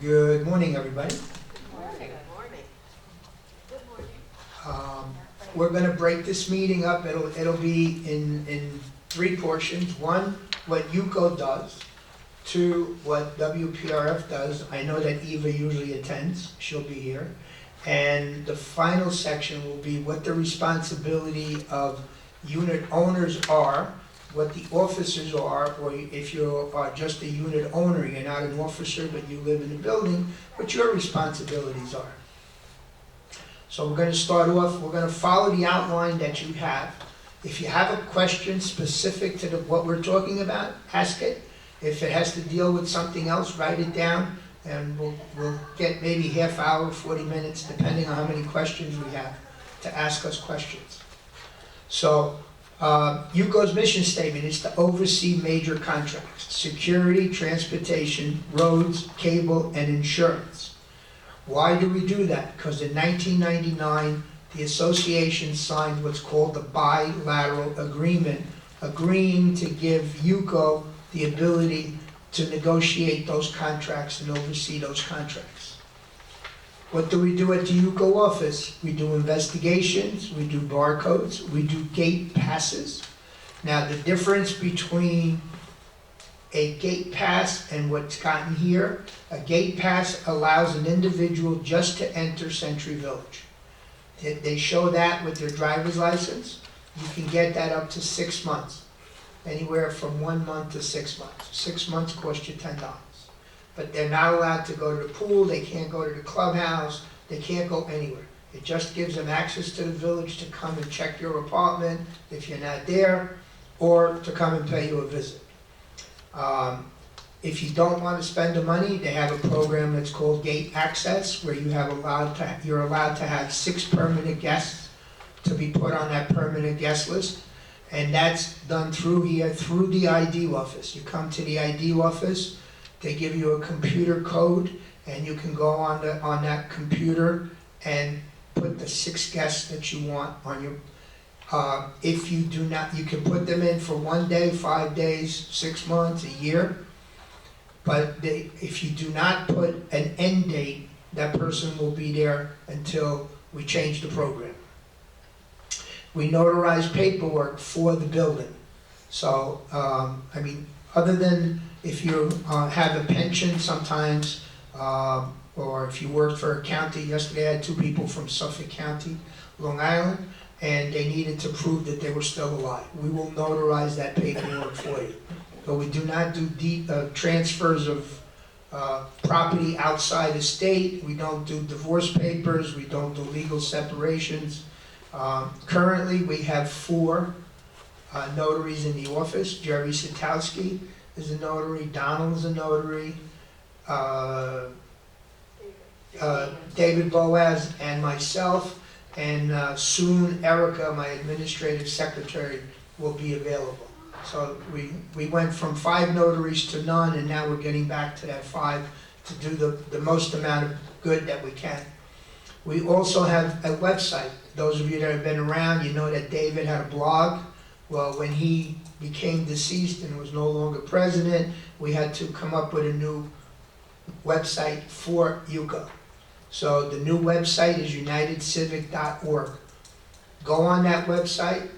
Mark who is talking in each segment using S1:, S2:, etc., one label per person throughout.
S1: Good morning, everybody.
S2: Good morning. Good morning.
S1: We're going to break this meeting up. It'll be in three portions. One, what UCO does. Two, what WPRF does. I know that Eva usually attends. She'll be here. And the final section will be what the responsibility of unit owners are, what the officers are, or if you are just a unit owner, you're not an officer, but you live in the building, what your responsibilities are. So we're going to start off, we're going to follow the outline that you have. If you have a question specific to what we're talking about, ask it. If it has to deal with something else, write it down, and we'll get maybe half hour, 40 minutes, depending on how many questions we have, to ask us questions. So, UCO's mission statement is to oversee major contracts: security, transportation, roads, cable, and insurance. Why do we do that? Because in 1999, the association signed what's called the bilateral agreement, agreeing to give UCO the ability to negotiate those contracts and oversee those contracts. What do we do at the UCO office? We do investigations, we do barcodes, we do gate passes. Now, the difference between a gate pass and what's gotten here, a gate pass allows an individual just to enter Century Village. They show that with their driver's license. You can get that up to 6 months, anywhere from 1 month to 6 months. 6 months costs you $10. But they're not allowed to go to the pool, they can't go to the clubhouse, they can't go anywhere. It just gives them access to the village to come and check your apartment if you're not there, or to come and pay you a visit. If you don't want to spend the money, they have a program that's called Gate Access, where you're allowed to have 6 permanent guests to be put on that permanent guest list. And that's done through here, through the ID office. You come to the ID office, they give you a computer code, and you can go on that computer and put the 6 guests that you want on your. If you do not, you can put them in for 1 day, 5 days, 6 months, a year. But if you do not put an end date, that person will be there until we change the program. We notarize paperwork for the building. So, other than if you have a pension sometimes, or if you work for a county. Yesterday I had 2 people from Suffolk County, Long Island, and they needed to prove that they were still alive. We will notarize that paperwork for you. But we do not do transfers of property outside the state. We don't do divorce papers. We don't do legal separations. Currently, we have 4 notaries in the office. Jerry Satowski is a notary. Donald is a notary. David Boaz and myself. And soon Erica, my administrative secretary, will be available. So we went from 5 notaries to none, and now we're getting back to that 5 to do the most amount of good that we can. We also have a website. Those of you that have been around, you know that David had a blog. Well, when he became deceased and was no longer president, we had to come up with a new website for UCO. So the new website is unitedcivic.org. Go on that website.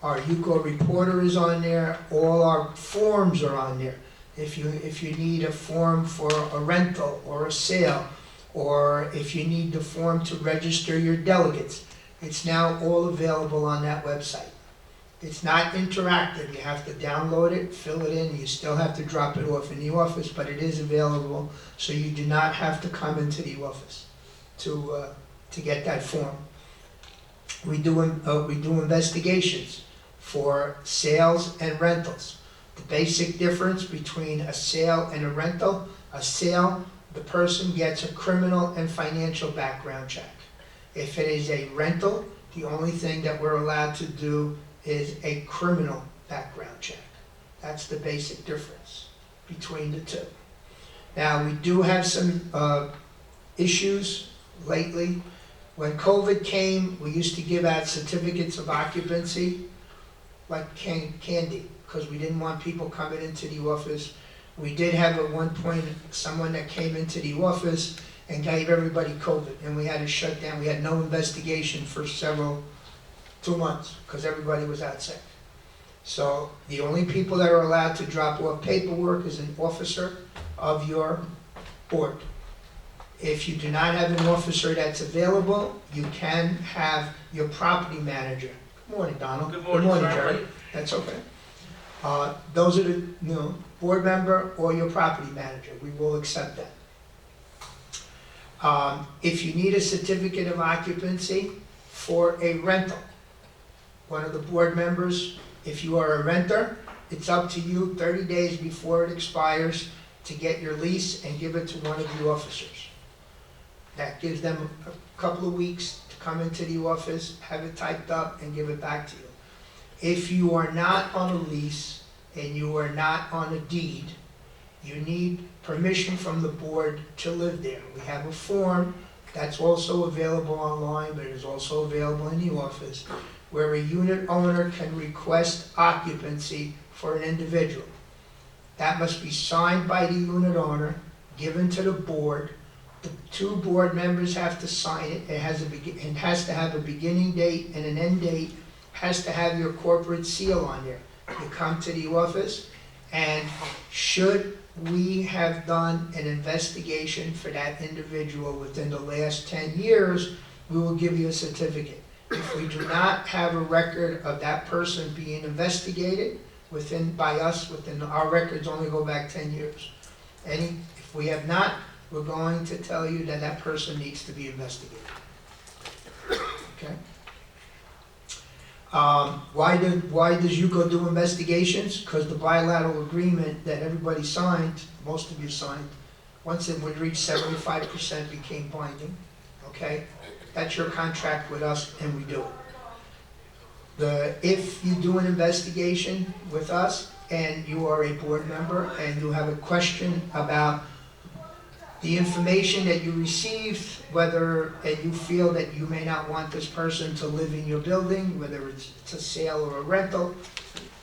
S1: Our UCO reporter is on there. All our forms are on there. If you need a form for a rental or a sale, or if you need the form to register your delegates, it's now all available on that website. It's not interactive. You have to download it, fill it in. You still have to drop it off in the office, but it is available, so you do not have to come into the office to get that form. We do investigations for sales and rentals. The basic difference between a sale and a rental: a sale, the person gets a criminal and financial background check. If it is a rental, the only thing that we're allowed to do is a criminal background check. That's the basic difference between the 2. Now, we do have some issues lately. When COVID came, we used to give out certificates of occupancy like candy, because we didn't want people coming into the office We did have at one point someone that came into the office and gave everybody COVID, and we had to shut down. We had no investigation for 2 months, because everybody was out sick. So the only people that are allowed to drop off paperwork is an officer of your board. If you do not have an officer that's available, you can have your property manager. Good morning, Donald.
S3: Good morning, sir.
S1: Jerry. That's okay. Those are the, board member or your property manager. We will accept that. If you need a certificate of occupancy for a rental, one of the board members, if you are a renter, it's up to you 30 days before it expires to get your lease and give it to one of the officers. That gives them a couple of weeks to come into the office, have it typed up, and give it back to you. If you are not on a lease and you are not on a deed, you need permission from the board to live there. We have a form that's also available online, but it is also available in the office, where a unit owner can request occupancy for an individual. That must be signed by the unit owner, given to the board. The 2 board members have to sign it. It has to have a beginning date and an end date, has to have your corporate seal on there. You come to the office, and should we have done an investigation for that individual within the last 10 years, we will give you a certificate. If we do not have a record of that person being investigated by us, our records only go back 10 years. If we have not, we're going to tell you that that person needs to be investigated. Okay? Why does UCO do investigations? Because the bilateral agreement that everybody signed, most of you signed, once it would reach 75% became binding. Okay? That's your contract with us, and we do it. If you do an investigation with us and you are a board member and you have a question about the information that you received, and you feel that you may not want this person to live in your building, whether it's a sale or a rental,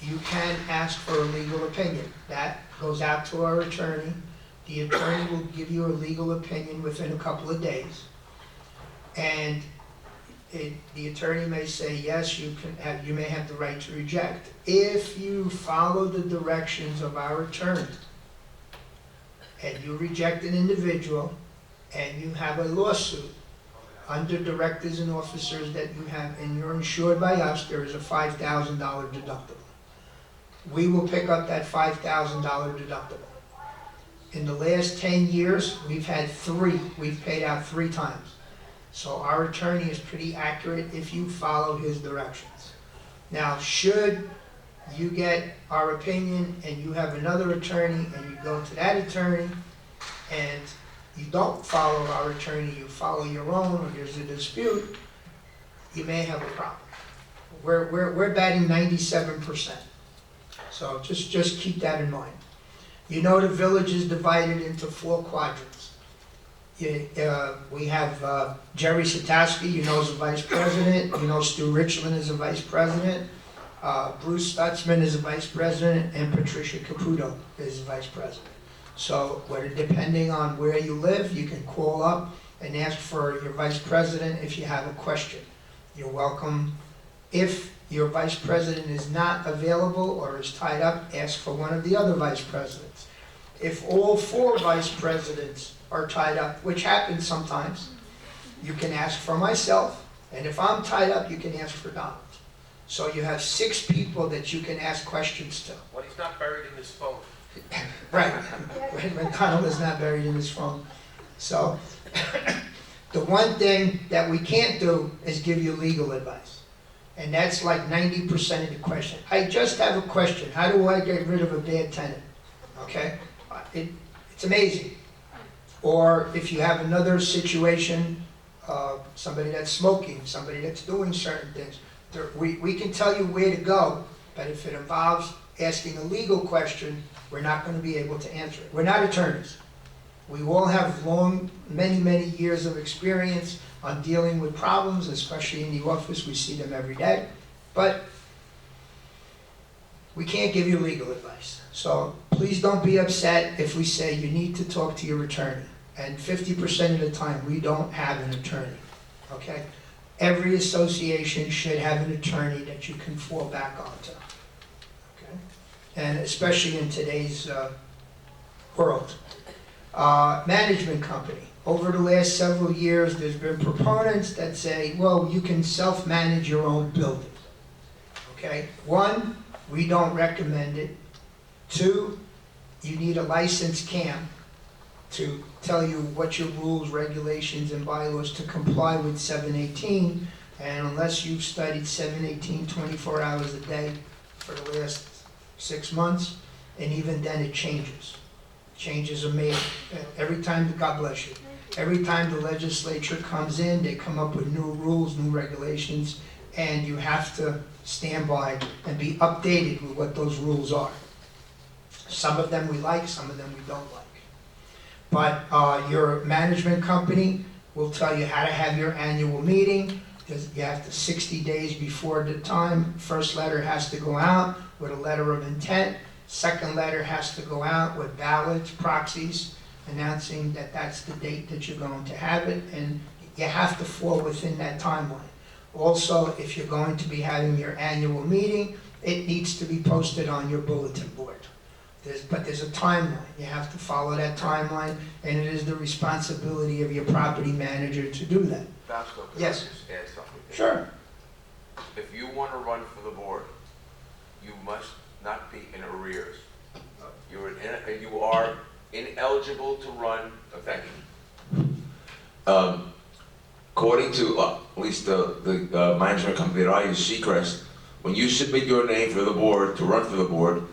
S1: you can ask for a legal opinion. That goes out to our attorney. The attorney will give you a legal opinion within a couple of days. And the attorney may say, yes, you may have the right to reject. If you follow the directions of our attorney, and you reject an individual, and you have a lawsuit under directors and officers that you have, and you're insured by us, there is a $5,000 deductible. We will pick up that $5,000 deductible. In the last 10 years, we've paid out 3 times. So our attorney is pretty accurate if you follow his directions. Now, should you get our opinion and you have another attorney and you go to that attorney and you don't follow our attorney, you follow your own, or there's a dispute, you may have a problem. We're batting 97%. So just keep that in mind. You know the village is divided into 4 quadrants. We have Jerry Satowski, you know, is a vice president. You know Stu Richland is a vice president. Bruce Stutzman is a vice president, and Patricia Caputo is a vice president. So depending on where you live, you can call up and ask for your vice president if you have a question. You're welcome. If your vice president is not available or is tied up, ask for one of the other vice presidents. If all 4 vice presidents are tied up, which happens sometimes, you can ask for myself, and if I'm tied up, you can ask for Donald. So you have 6 people that you can ask questions to.
S3: When he's not buried in his phone.
S1: Right. When Donald is not buried in his phone. So the one thing that we can't do is give you legal advice. And that's like 90% of the question. I just have a question. How do I get rid of a bad tenant? Okay? It's amazing. Or if you have another situation, somebody that's smoking, somebody that's doing certain things, we can tell you where to go, but if it involves asking a legal question, we're not going to be able to answer it. We're not attorneys. We all have many years of experience on dealing with problems, especially in the office. We see them every day. But we can't give you legal advice. So please don't be upset if we say you need to talk to your attorney. And 50% of the time, we don't have an attorney, okay? Every association should have an attorney that you can fall back onto, okay? And especially in today's world. Management company. Over the last several years, there's been proponents that say, well, you can self-manage your own building, okay? One, we don't recommend it. Two, you need a licensed CAM to tell you what your rules, regulations, and bylaws to comply with 718. And unless you've studied 718 24 hours a day for the last 6 months, and even then it changes. Changes are made every time, God bless you. Every time the legislature comes in, they come up with new rules, new regulations, and you have to stand by and be updated with what those rules are. Some of them we like, some of them we don't like. But your management company will tell you how to have your annual meeting. You have to 60 days before the time. First letter has to go out with a letter of intent. Second letter has to go out with ballots, proxies, announcing that that's the date that you're going to have it, and you have to fall within that timeline. Also, if you're going to be having your annual meeting, it needs to be posted on your bulletin board. But there's a timeline. You have to follow that timeline, and it is the responsibility of your property manager to do that.
S3: Vasco, could
S1: Yes.
S3: I just add something?
S1: Sure.
S3: If you want to run for the board, you must not be in arrears. You are ineligible to run. Oh, thank you.
S4: According to at least the management company that I use, Seacrest, when you submit your name for the board, to run for the board,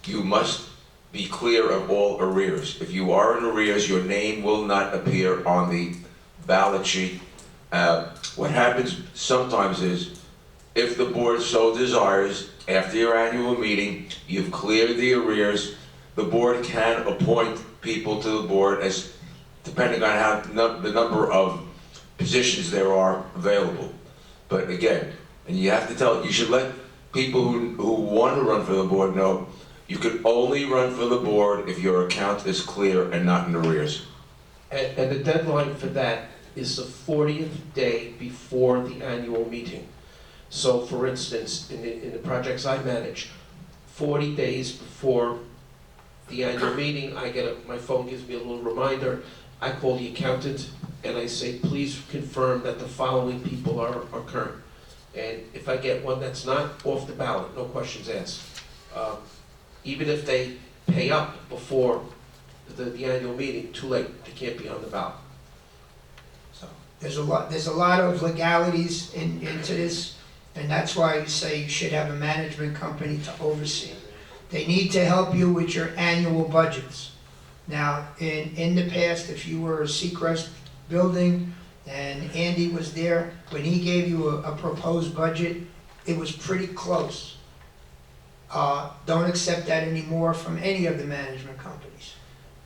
S4: you must be clear of all arrears. If you are in arrears, your name will not appear on the ballot sheet. What happens sometimes is, if the board so desires, after your annual meeting, you've cleared the arrears, the board can appoint people to the board as, depending on how the number of positions there are available. But again, and you have to you should let people who want to run for the board know, you can only run for the board if your account is clear and not in arrears.
S5: And the deadline for that is the 40th day before the annual meeting. So for instance, in the projects I manage, 40 days before the annual meeting, my phone gives me a little reminder. I call the accountant and I say, please confirm that the following people are current. And if I get one that's not, off the ballot, no questions asked. Even if they pay up before the annual meeting, too late, they can't be on the ballot.
S1: So there's a lot of legalities into this, and that's why you say you should have a management company to oversee. They need to help you with your annual budgets. Now, in the past, if you were a Seacrest building and Andy was there, when he gave you a proposed budget, it was pretty close. Don't accept that anymore from any of the management companies.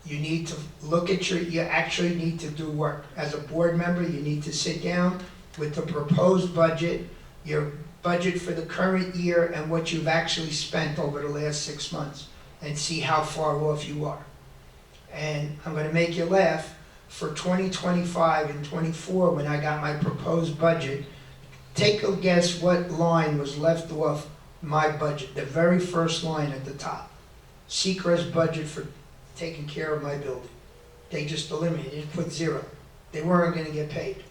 S1: You need to look at you actually need to do work. As a board member, you need to sit down with the proposed budget, your budget for the current year, and what you've actually spent over the last 6 months, and see how far off you are. And I'm gonna make you laugh, for 2025 and 24, when I got my proposed budget, take a guess what line was left off my budget, the very first line at the top. Seacrest budget for taking care of my building. They just eliminated, put zero. They weren't gonna get paid.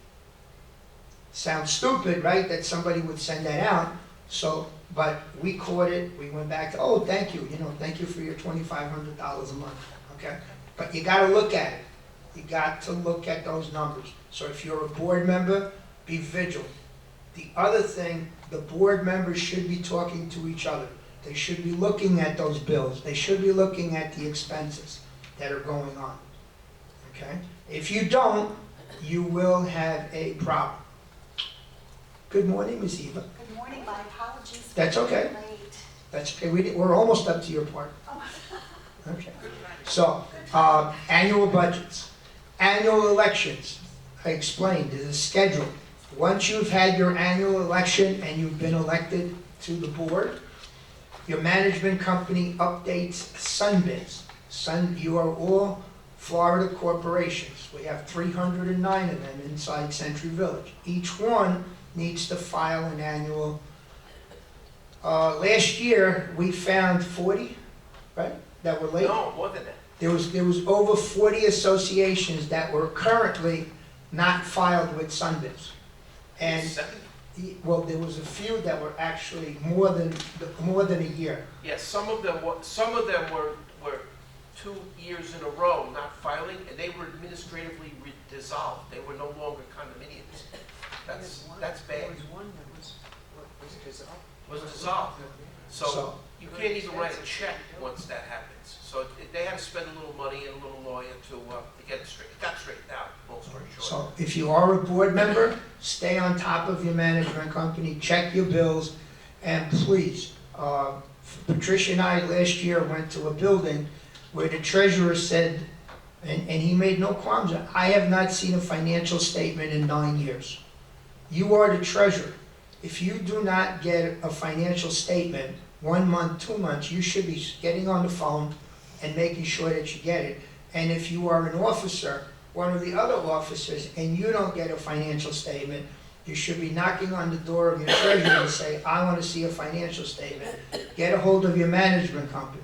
S1: Sounds stupid, right, that somebody would send that out, but we caught it, we went back to, oh, thank you, thank you for your $2,500 a month, okay? But you gotta look at it. You got to look at those numbers. So if you're a board member, be vigilant. The other thing, the board members should be talking to each other. They should be looking at those bills. They should be looking at the expenses that are going on, okay? If you don't, you will have a problem. Good morning, Ms. Eva.
S2: Good morning, my apologies for
S1: That's okay.
S2: being late.
S1: That's okay, we're almost up to your part. Okay. So, annual budgets. Annual elections, I explained, there's a schedule. Once you've had your annual election and you've been elected to the board, Your management company updates Sunbiz. You are all Florida corporations. We have 309 of them inside Century Village. Each one needs to file an annual. Last year, we found 40, right, that were late.
S5: No, more than that.
S1: There was over 40 associations that were currently not filed with Sunbiz. And,
S5: 70?
S1: well, there was a few that were actually more than a year.
S5: Yes, some of them were 2 years in a row not filing, and they were administratively dissolved. They were no longer condominiums. That's bad.
S6: There was one that was dissolved.
S5: Was dissolved. So
S1: So-
S5: you can't even write a check once that happens. So they had to spend a little money and a little lawyer to get it straight. It got straightened out, long story short.
S1: So if you are a board member, stay on top of your management company, check your bills, and please, Patricia and I last year went to a building where the treasurer said, and he made no qualms, I have not seen a financial statement in 9 years. You are the treasurer. If you do not get a financial statement, 1 month, 2 months, you should be getting on the phone and making sure that you get it. And if you are an officer, one of the other officers, and you don't get a financial statement, you should be knocking on the door of your treasurer and say, I want to see a financial statement. Get a hold of your management company.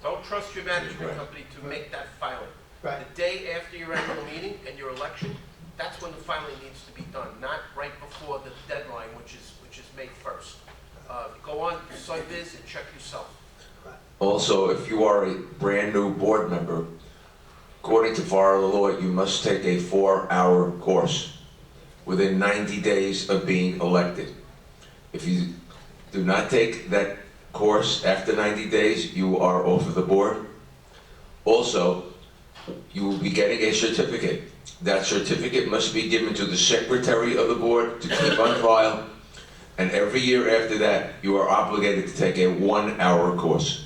S5: Don't trust your management
S4: Right.
S5: company to make that filing.
S1: Right.
S5: The day after your annual meeting and your election, that's when the filing needs to be done, not right before the deadline, which is May 1st. Go on Sunbiz and check yourself.
S4: Also, if you are a brand-new board member, according to Florida law, you must take a 4-hour course within 90 days of being elected. If you do not take that course after 90 days, you are off of the board. Also, you will be getting a certificate. That certificate must be given to the secretary of the board to keep on file, and every year after that, you are obligated to take a 1-hour course.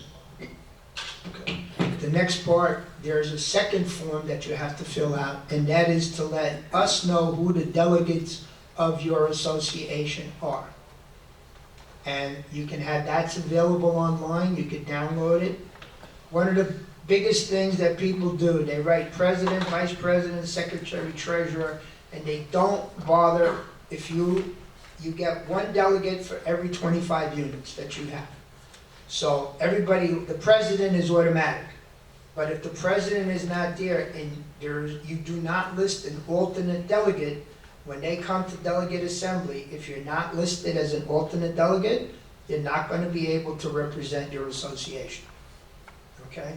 S1: The next part, there's a second form that you have to fill out, and that is to let us know who the delegates of your association are. And you can have, that's available online, you can download it. One of the biggest things that people do, they write president, vice president, secretary, treasurer, and they don't bother if you get one delegate for every 25 units that you have. So everybody, the president is automatic. But if the president is not there and you do not list an alternate delegate, when they come to delegate assembly, if you're not listed as an alternate delegate, you're not going to be able to represent your association. Okay?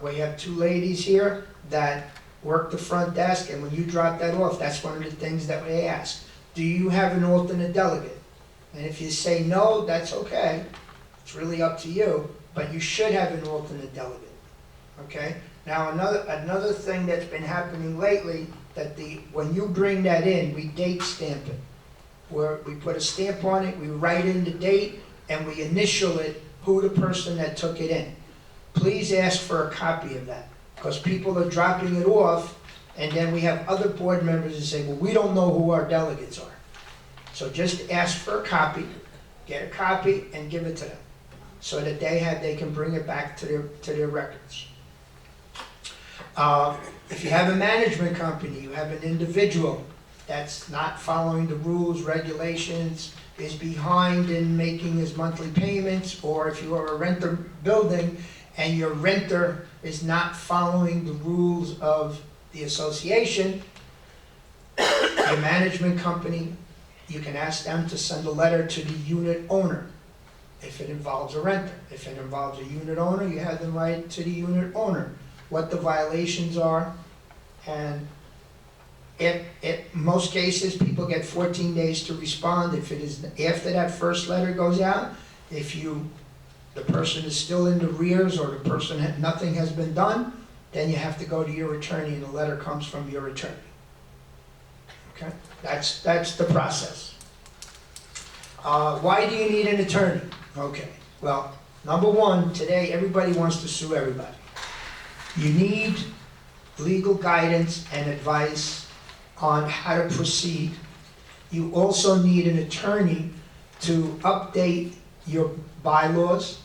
S1: We have 2 ladies here that work the front desk, and when you drop that off, that's one of the things that they ask. Do you have an alternate delegate? And if you say no, that's okay. It's really up to you, but you should have an alternate delegate. Okay? Now, another thing that's been happening lately, that when you bring that in, we date stamp it. Where we put a stamp on it, we write in the date, and we initial it, who the person that took it in. Please ask for a copy of that, because people are dropping it off, and then we have other board members that say, well, we don't know who our delegates are. So just ask for a copy, get a copy, and give it to them, so that they can bring it back to their records. If you have a management company, you have an individual that's not following the rules, regulations, is behind in making his monthly payments, or if you are a renter building and your renter is not following the rules of the association, your management company, you can ask them to send a letter to the unit owner if it involves a renter. If it involves a unit owner, you have them write to the unit owner what the violations are, and in most cases, people get 14 days to respond. If it is after that first letter goes out, if the person is still in the rears, or the person nothing has been done, then you have to go to your attorney, and the letter comes from your attorney. Okay, that's the process. Why do you need an attorney? Okay, well, number one, today everybody wants to sue everybody. You need legal guidance and advice on how to proceed. You also need an attorney to update your bylaws,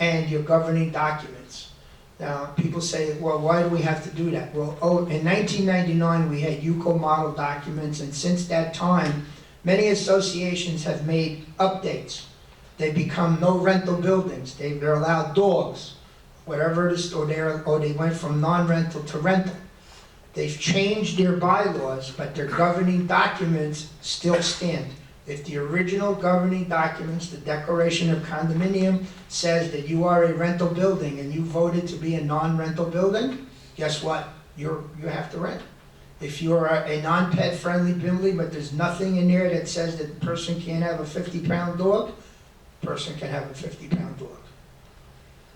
S1: and your governing documents. Now, people say, well, why do we have to do that? Well, in 1999, we had UCO model documents, and since that time, many associations have made updates. They become no rental buildings. They're allowed dogs, whatever it is, or they went from non-rental to rental. They've changed their bylaws, but their governing documents still stand. If the original governing documents, the Declaration of Condominium, says that you are a rental building and you voted to be a non-rental building, guess what? You have to rent. If you're a non-pet friendly building, but there's nothing in there that says that the person can't have a 50-pound dog, person can have a 50-pound dog.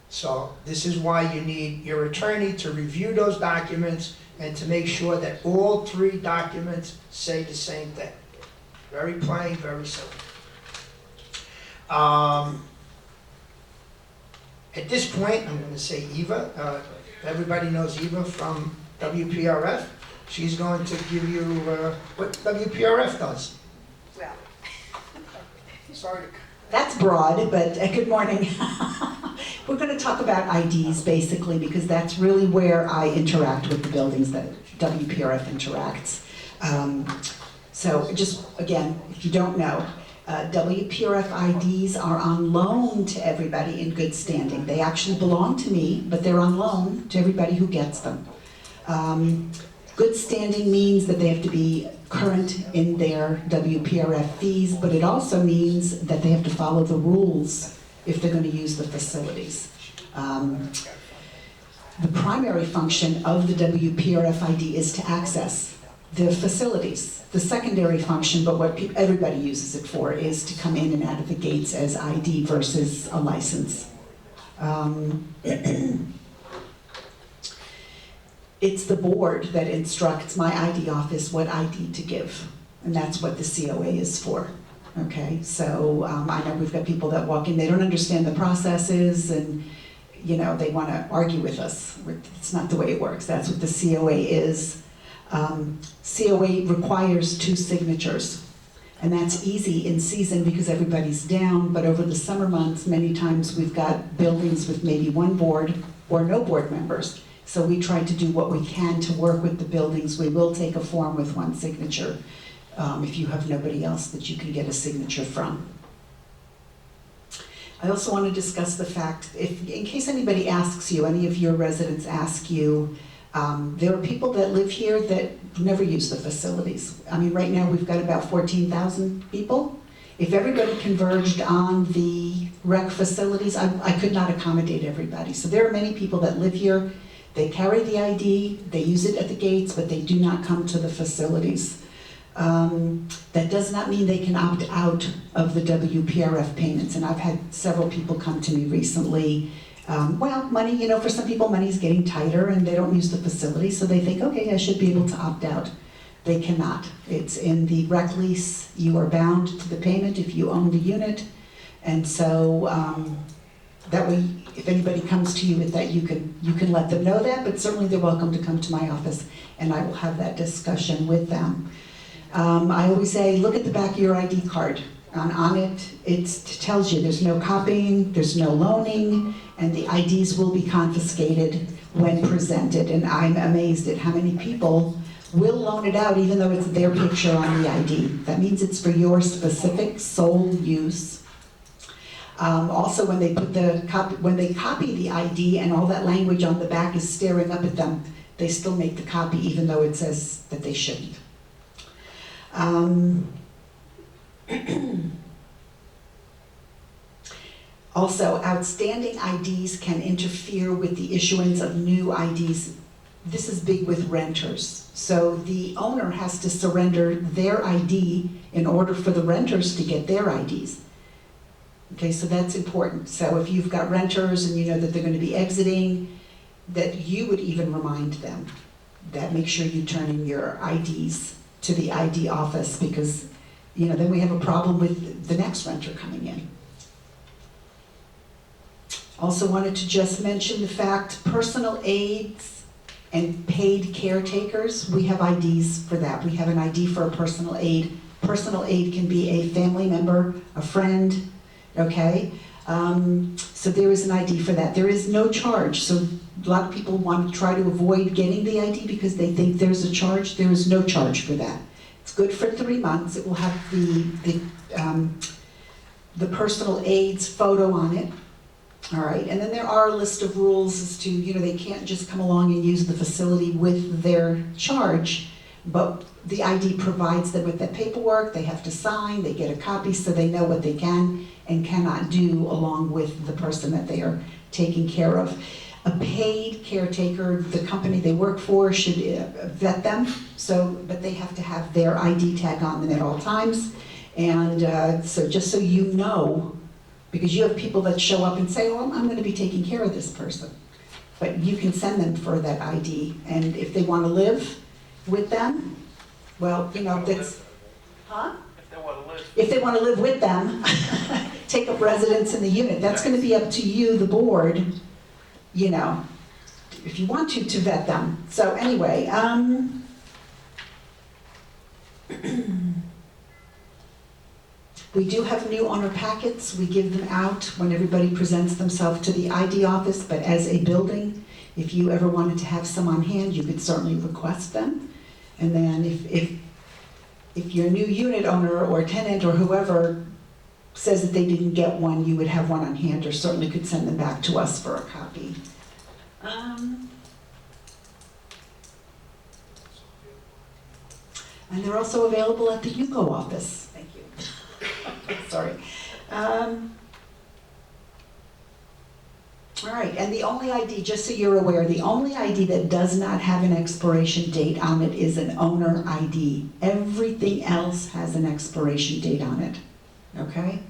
S1: So this is why you need your attorney to review those documents and to make sure that all three documents say the same thing. Very plain, very simple. At this point, I'm going to say Eva. Everybody knows Eva from WPRF. She's going to give you what WPRF does.
S2: Well,
S1: Sorry to
S7: That's broad, but good morning. We're going to talk about IDs basically because that's really where I interact with the buildings that WPRF interacts. So just again, if you don't know, WPRF IDs are on loan to everybody in good standing. They actually belong to me, but they're on loan to everybody who gets them. Good standing means that they have to be current in their WPRF fees, but it also means that they have to follow the rules if they're going to use the facilities. The primary function of the WPRF ID is to access the facilities. The secondary function, but what everybody uses it for, is to come in and out of the gates as ID versus a license. It's the board that instructs my ID office what ID to give, and that's what the COA is for. Okay, so I know we've got people that walk in, they don't understand the processes, and you know, they want to argue with us. It's not the way it works. That's what the COA is. COA requires 2 signatures, and that's easy in season because everybody's down, but over the summer months, many times we've got buildings with maybe 1 board or no board members. So we try to do what we can to work with the buildings. We will take a form with 1 signature if you have nobody else that you can get a signature from. I also want to discuss the fact, in case anybody asks you, any of your residents ask you, there are people that live here that never use the facilities. I mean, right now we've got about 14,000 people. If everybody converged on the rec facilities, I could not accommodate everybody. So there are many people that live here. They carry the ID, they use it at the gates, but they do not come to the facilities. That does not mean they can opt out of the WPRF payments, and I've had several people come to me recently. Well, money, you know, for some people money's getting tighter and they don't use the facility, so they think, okay, I should be able to opt out. They cannot. It's in the rec lease. You are bound to the payment if you own the unit, and so that way, if anybody comes to you with that, you can let them know that, but certainly they're welcome to come to my office and I will have that discussion with them. I always say, look at the back of your ID card. On it, it tells you there's no copying, there's no loaning, and the IDs will be confiscated when presented. And I'm amazed at how many people will loan it out even though it's their picture on the ID. That means it's for your specific sole use. Also, when they copy the ID and all that language on the back is staring up at them, they still make the copy even though it says that they shouldn't. Also, outstanding IDs can interfere with the issuance of new IDs. This is big with renters. So the owner has to surrender their ID in order for the renters to get their IDs. Okay, so that's important. So if you've got renters and you know that they're going to be exiting, that you would even remind them that make sure you turn in your IDs to the ID office, because you know then we have a problem with the next renter coming in. Also wanted to just mention the fact personal aides and paid caretakers, we have IDs for that. We have an ID for a personal aide. Personal aide can be a family member, a friend, okay? So there is an ID for that. There is no charge, so a lot of people want to try to avoid getting the ID because they think there's a charge. There is no charge for that. It's good for 3 months. It will have the personal aids photo on it. All right, and then there are a list of rules as to, they can't just come along and use the facility with their charge, but the ID provides them with that paperwork, they have to sign, they get a copy so they know what they can and cannot do along with the person that they are taking care of. A paid caretaker, the company they work for should vet them, but they have to have their ID tag on them at all times. And so just so you know, because you have people that show up and say, oh, I'm going to be taking care of this person. But you can send them for that ID. And if they want to live with them, well, that's, huh?
S3: If they want to live.
S7: If they want to live with them, take up residence in the unit. That's going to be up to you, the board, if you want to vet them. So anyway, we do have new owner packets. We give them out when everybody presents themselves to the ID office, but as a building, if you ever wanted to have some on hand, you could certainly request them. And then if your new unit owner or tenant or whoever says that they didn't get one, you would have one on hand or certainly could send them back to us for a copy. And they're also available at the UCO office. Thank you. Sorry. All right, and the only ID, just so you're aware, the only ID that does not have an expiration date on it is an owner ID. Everything else has an expiration date on it, okay?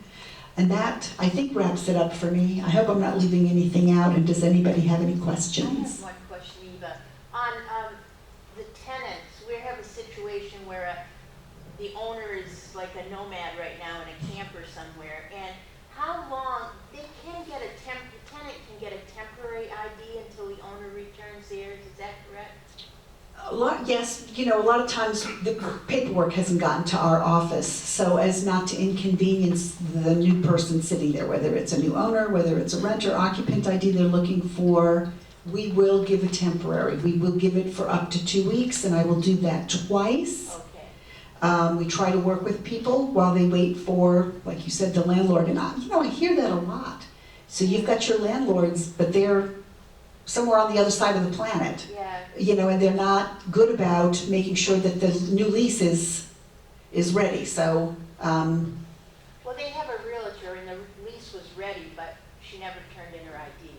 S7: And that, I think, wraps it up for me. I hope I'm not leaving anything out, and does anybody have any
S8: I have
S7: questions?
S8: one question, Eva. On the tenants, we have a situation where the owner is like a nomad right now in a camper somewhere, and how long, the tenant can get a temporary ID until the owner returns theirs, is that correct?
S7: Yes, a lot of times the paperwork hasn't gotten to our office, so as not to inconvenience the new person sitting there, whether it's a new owner, whether it's a renter, occupant ID they're looking for, we will give a temporary. We will give it for up to 2 weeks, and I will do that twice.
S8: Okay.
S7: We try to work with people while they wait for, like you said, the landlord, and I hear that a lot. So you've got your landlords, but they're somewhere on the other side of the planet.
S8: Yeah.
S7: And they're not good about making sure that the new lease is ready, so,
S8: Well, they have a realtor and the lease was ready, but she never turned in her ID.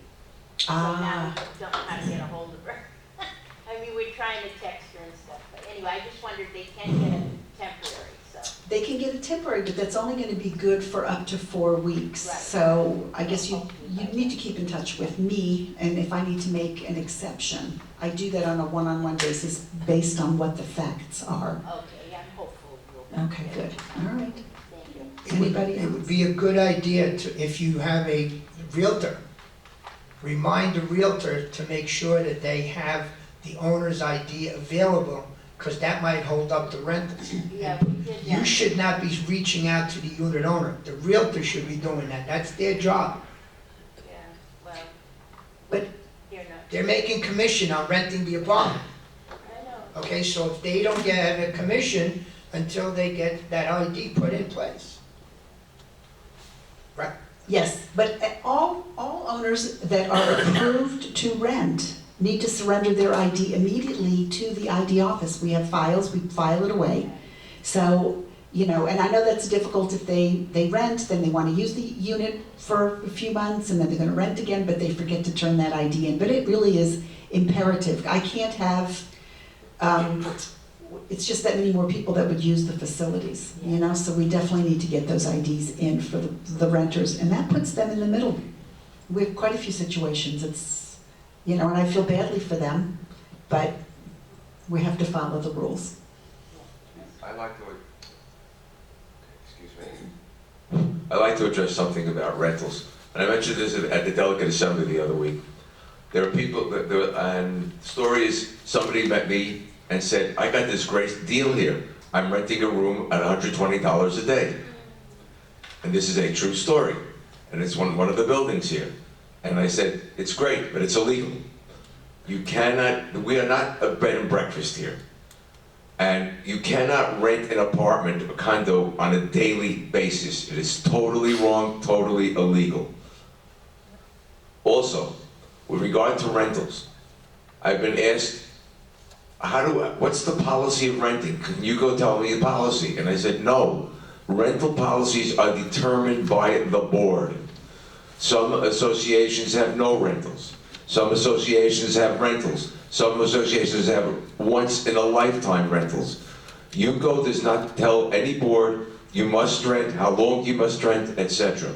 S8: So now we don't know how to get a hold of her. I mean, we're trying to text her and stuff, but anyway, I just wondered, they can get a temporary, so.
S7: they can get a temporary, but that's only gonna be good for up to 4 weeks.
S8: Right.
S7: So I guess you need to keep in touch with me, and if I need to make an exception, I do that on a one-on-one basis based on what the facts are.
S8: Okay, I'm hopeful we'll.
S7: Okay, good, all right.
S8: Thank you.
S7: Anybody
S1: It would
S7: else?
S1: be a good idea to, if you have a realtor, remind the realtor to make sure that they have the owner's ID available, because that might hold up the renters.
S8: Yeah, we did
S1: You
S8: that.
S1: should not be reaching out to the unit owner. The realtor should be doing that. That's their job.
S8: Yeah, well.
S7: But-
S8: You're not.
S1: They're making commission on renting the apartment.
S8: I know.
S1: Okay, so if they don't get a commission until they get that ID put in place. Right?
S7: Yes, but all owners that are approved to rent need to surrender their ID immediately to the ID office. We have files, we file it away. So, and I know that's difficult if they rent, then they want to use the unit for a few months, and then they're going to rent again, but they forget to turn that ID in. But it really is imperative. I can't have, it's just that many more people that would use the facilities, so we definitely need to get those IDs in for the renters, and that puts them in the middle. We have quite a few situations, and I feel badly for them, but we have to follow the rules.
S3: I'd like to address something about rentals. And I mentioned this at the Delegate Assembly the other week. There are people, and the story is somebody met me and said, I got this great deal here. I'm renting a room at $120 a day. And this is a true story.
S4: and it's one of the buildings here. And I said, it's great, but it's illegal. You cannot, we are not a bed and breakfast here. And you cannot rent an apartment, a condo, on a daily basis. It is totally wrong, totally illegal. Also, with regard to rentals, I've been asked, what's the policy of renting? Can you go tell me the policy? And I said, no. Rental policies are determined by the board. Some associations have no rentals. Some associations have rentals. Some associations have once-in-a-lifetime rentals. UCO does not tell any board you must rent, how long you must rent, etc.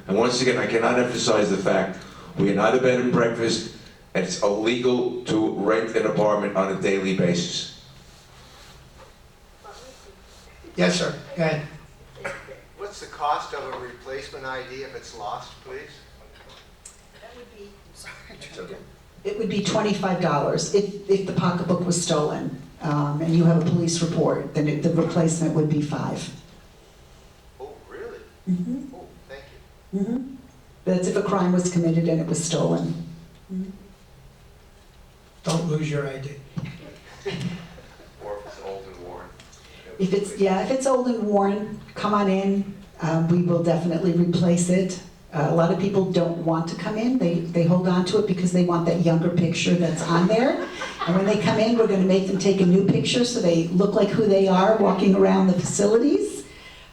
S4: And once again, I cannot emphasize the fact we are not a bed and breakfast, and it's illegal to rent an apartment on a daily basis.
S1: Yes, sir, go ahead.
S9: What's the cost of a replacement ID if it's lost, please?
S2: That would be,
S7: It would be $25 if the pocketbook was stolen, and you have a police report, then the replacement would be $5.
S9: Oh, really?
S7: Mhm.
S9: Oh, thank you.
S7: Mhm. That's if a crime was committed and it was stolen.
S1: Don't lose your ID.
S3: Or if it's old and worn.
S7: If it's old and worn, come on in. We will definitely replace it. A lot of people don't want to come in. They hold on to it because they want that younger picture that's on there. And when they come in, we're going to make them take a new picture so they look like who they are walking around the facilities.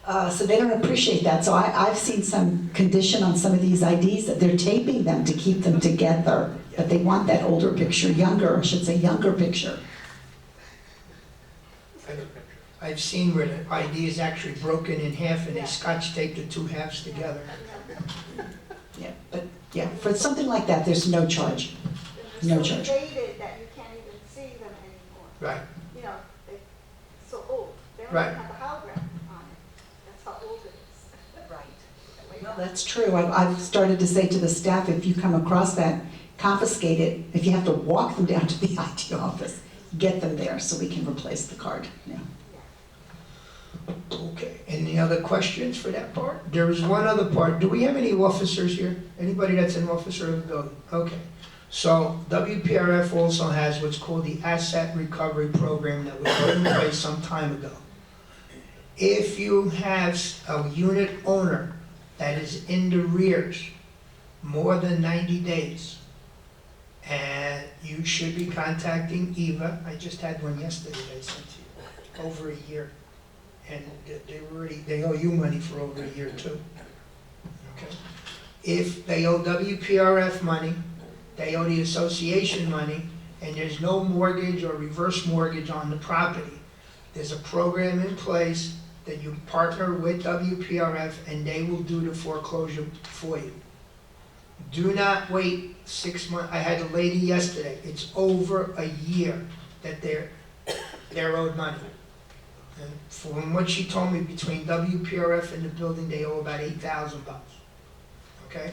S7: So they don't appreciate that. So I've seen some condition on some of these IDs that they're taping them to keep them together. But they want that older picture, younger, I should say younger picture.
S1: I've seen where the ID is actually broken in half and they scotch tape the two halves together.
S7: Yeah, but yeah, for something like that, there's no charge. No
S2: they're so
S7: charge.
S2: dated that you can't even see them anymore.
S1: Right,
S2: You know, they're so old. They don't
S1: Right.
S2: even have a hologram on it. That's how old it is.
S7: Right. Well, that's true. I've started to say to the staff, if you come across that, confiscate it. If you have to walk them down to the ID office, get them there so we can replace the card. Yeah.
S1: okay. Any other questions for that part? There is one other part. Do we have any officers here? Anybody that's an officer of the building? Okay. So WPRF also has what's called the Asset Recovery Program that was put in place some time ago. If you have a unit owner that is in the rears more than 90 days, and you should be contacting Eva. I just had one yesterday I sent to you, over a year. And they owe you money for over a year too. Okay. If they owe WPRF money, they owe the association money, and there's no mortgage or reverse mortgage on the property, there's a program in place that you partner with WPRF and they will do the foreclosure for you. Do not wait 6 months. I had a lady yesterday, it's over a year that they're owed money. And from what she told me, between WPRF and the building, they owe about $8,000. Okay?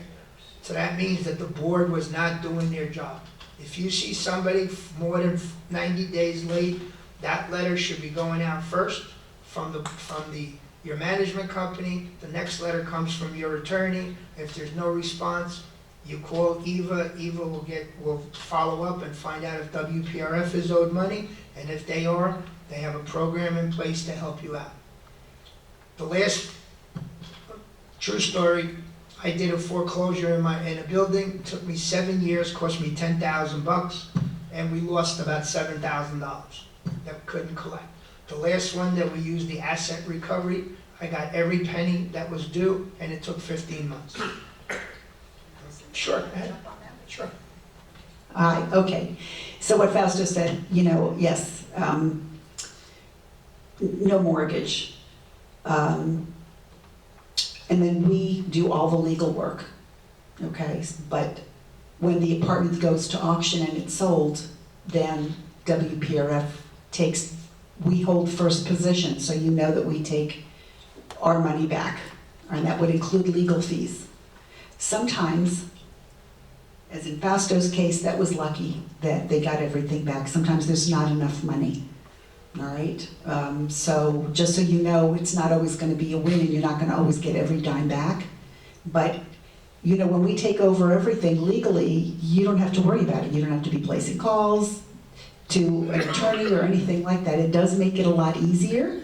S1: So that means that the board was not doing their job. If you see somebody more than 90 days late, that letter should be going out first from your management company. The next letter comes from your attorney. If there's no response, you call Eva. Eva will follow up and find out if WPRF is owed money, and if they are, they have a program in place to help you out. The last true story, I did a foreclosure in a building. It took me 7 years, cost me $10,000, and we lost about $7,000 that couldn't collect. The last one that we used the asset recovery, I got every penny that was due, and it took 15 months. Sure, go ahead. Sure.
S7: Okay. So what Fausto said, yes, no mortgage. And then we do all the legal work, okay? But when the apartment goes to auction and it's sold, then WPRF we hold first position, so you know that we take our money back, and that would include legal fees. Sometimes, as in Fausto's case, that was lucky that they got everything back. Sometimes there's not enough money, all right? So just so you know, it's not always going to be a win, and you're not going to always get every dime back. But You know, when we take over everything legally, you don't have to worry about it. You don't have to be placing calls to an attorney or anything like that. It does make it a lot easier,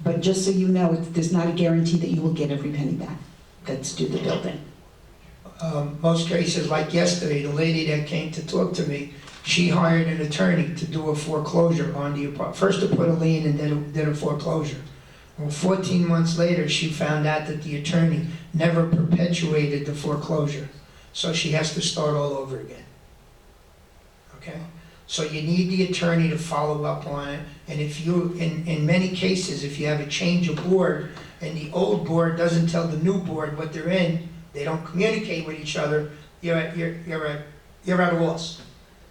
S7: but just so you know, there's not a guarantee that you will get every penny back that's due the building.
S1: Most cases, like yesterday, the lady that came to talk to me, she hired an attorney to do a foreclosure on the apartment. First to put a lien and then did a foreclosure. Well, 14 months later, she found out that the attorney never perpetuated the foreclosure. So she has to start all over again. Okay? So you need the attorney to follow up on it. And if you, in many cases, if you have a change of board and the old board doesn't tell the new board what they're in, they don't communicate with each other, you're at a loss.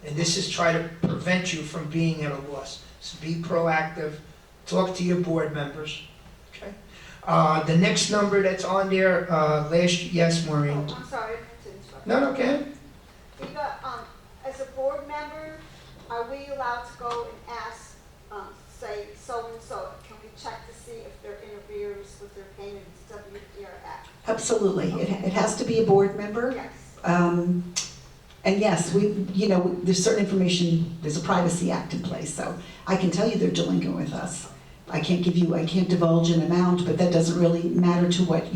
S1: And this is try to prevent you from being at a loss. So be proactive, talk to your board members, okay? The next number that's on there, yes, Maureen?
S2: Oh, I'm sorry to interrupt.
S1: No, okay.
S2: We got, as a board member, are we allowed to go and ask, say, so-and-so, can we check to see if they're in arrears with their payments, WPRF?
S7: Absolutely. It has to be a board member.
S2: Yes.
S7: And yes, there's certain information, there's a Privacy Act in place, so I can tell you they're delinquent with us. I can't divulge an amount, but that doesn't really matter to what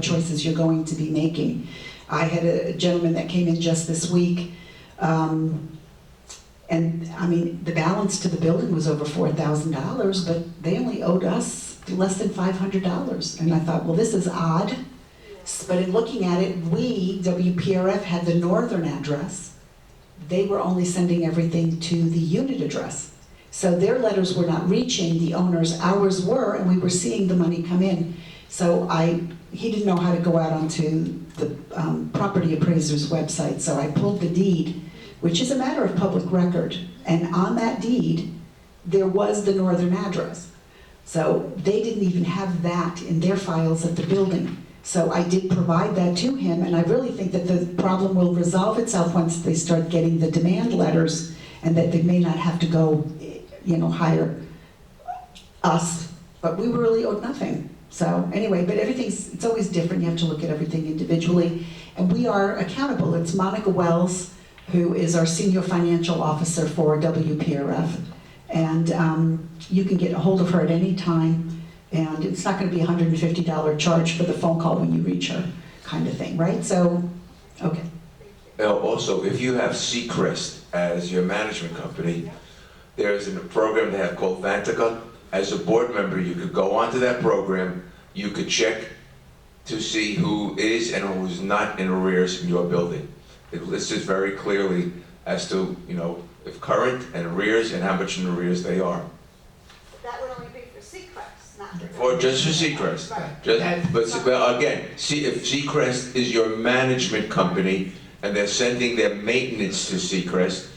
S7: choices you're going to be making. I had a gentleman that came in just this week, and I mean, the balance to the building was over $4,000, but they only owed us less than $500. And I thought, well, this is odd. But in looking at it, WPRF had the northern address. They were only sending everything to the unit address. So their letters were not reaching the owners, ours were, and we were seeing the money come in. So he didn't know how to go out onto the property appraiser's website, so I pulled the deed, which is a matter of public record. And on that deed, there was the northern address. So they didn't even have that in their files at the building. So I did provide that to him, and I really think that the problem will resolve itself once they start getting the demand letters, and that they may not have to go, hire us, but we really owed nothing. So anyway, but it's always different. You have to look at everything individually, and we are accountable. It's Monica Wells, who is our senior financial officer for WPRF, and you can get a hold of her at any time. And it's not going to be a $150 charge for the phone call when you reach her, kind of thing, right? So, okay.
S4: Now, also, if you have Seacrest as your management company, there's a program they have called Vantica. As a board member, you could go onto that program, you could check to see who is and who is not in arrears in your building. It lists it very clearly as to, if current and arrears and how much in arrears they are.
S2: That would only be for Seacrest, not for.
S4: Or just for Seacrest. But again, see if Seacrest is your management company and they're sending their maintenance to Seacrest,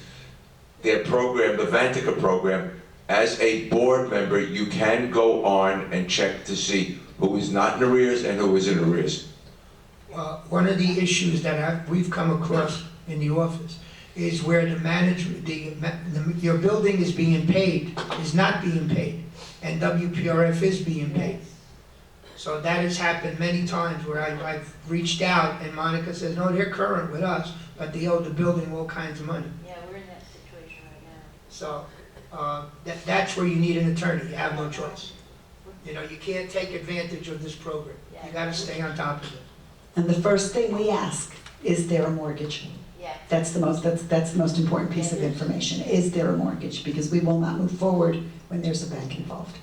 S4: their program, the Vantica program, as a board member, you can go on and check to see who is not in arrears and who is in arrears.
S1: One of the issues that we've come across in the office is where the management, your building is not being paid, and WPRF is being paid. So that has happened many times where I've reached out and Monica says, no, they're current with us, but they owe the building all kinds of money.
S8: Yeah, we're in that situation right now.
S1: So that's where you need an attorney. You have no choice. You can't take advantage of this program. You got to stay on top of it.
S7: And the first thing we ask, is there a mortgage?
S8: Yeah.
S7: That's the most important piece of information. Is there a mortgage? Because we will not move forward when there's a bank involved.